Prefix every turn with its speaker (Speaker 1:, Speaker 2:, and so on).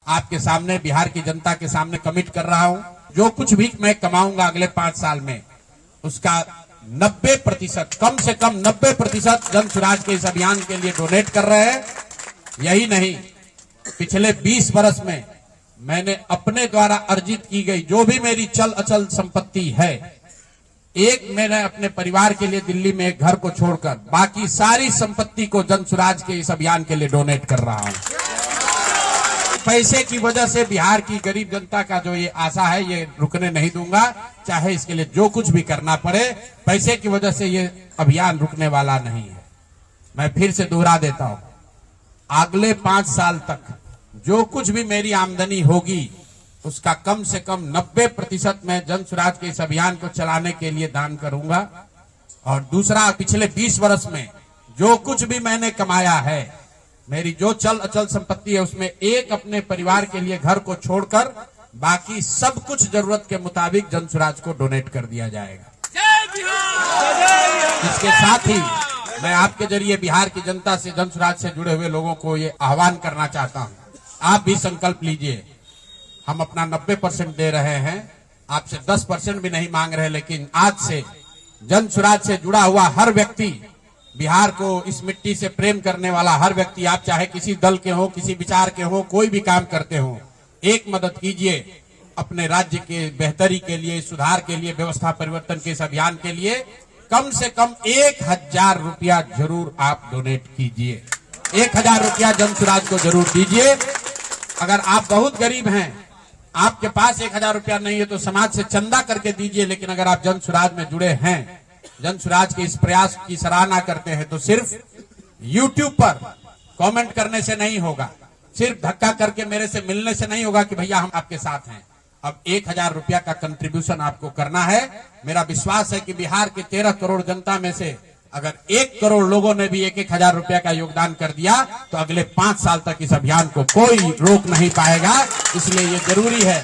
Speaker 1: आपके सामने, बिहार की जनता के सामने कमिट कर रहा हूं। जो कुछ भी मैं कमाऊंगा अगले 5 साल में, उसका 90%, कम से कम 90% जन स्वराज के इस अभियान के लिए डोनेट कर रहे हैं। यही नहीं, पिछले 20 वर्ष में मैंने अपने द्वारा अर्जित की गई जो भी मेरी चल अचल संपत्ति है, मैंने अपने परिवार के लिए दिल्ली में एक घर को छोड़कर बाकी सारी संपत्ति को जन स्वराज के इस अभियान के लिए डोनेट कर रहा हूं। पैसे की वजह से बिहार की गरीब जनता का जो ये आशा है, ये रुकने नहीं दूंगा, चाहे इसके लिए जो कुछ भी करना पड़े। पैसे की वजह से ये अभियान रुकने वाला नहीं है। मैं फिर से दोहरा देता हूं, अगले 5 साल तक जो कुछ भी मेरी आमदनी होगी, उसका कम से कम 90% मैं जन स्वराज के इस अभियान को चलाने के लिए दान करूंगा। और दूसरा, पिछले 20 वर्ष में जो कुछ भी मैंने कमाया है, मेरी जो चल अचल संपत्ति है, उसमें अपने परिवार के लिए घर को छोड़कर बाकी सब कुछ जरूरत के मुताबिक जन स्वराज को डोनेट कर दिया जाएगा। इसके साथ ही मैं आपके जरिए बिहार की जनता से, जन स्वराज से जुड़े हुए लोगों को ये आह्वान करना चाहता हूं, आप भी संकल्प लीजिए। हम अपना 90% दे रहे हैं, आपसे 10% भी नहीं मांग रहे, लेकिन आज से जन स्वराज से जुड़ा हुआ हर व्यक्ति, बिहार को इस मिट्टी से प्रेम करने वाला हर व्यक्ति, आप चाहे किसी दल के हो, किसी विचार के हो, कोई भी काम करते हो, एक मदद कीजिए अपने राज्य के बेहतरी के लिए, सुधार के लिए, व्यवस्था परिवर्तन के इस अभियान के लिए। कम से कम 1000 रुपया जरूर आप डोनेट कीजिए। 1000 रुपया जन स्वराज को जरूर दीजिए। अगर आप बहुत गरीब हैं, आपके पास 1000 रुपया नहीं है, तो समाज से चंदा करके दीजिए। लेकिन अगर आप जन स्वराज में जुड़े हैं, जन स्वराज के इस प्रयास की सराहना करते हैं, तो सिर्फ YouTube पर कमेंट करने से नहीं होगा, सिर्फ धक्का करके मेरे से मिलने से नहीं होगा कि भैया हम आपके साथ हैं। अब 1000 रुपया का कंट्रीब्यूशन आपको करना है। मेरा विश्वास है कि बिहार के 13 करोड़ जनता में से अगर 1 करोड़ लोगों ने भी 1000 रुपया का योगदान कर दिया, तो अगले 5 साल तक इस अभियान को कोई रोक नहीं पाएगा। इसलिए ये जरूरी है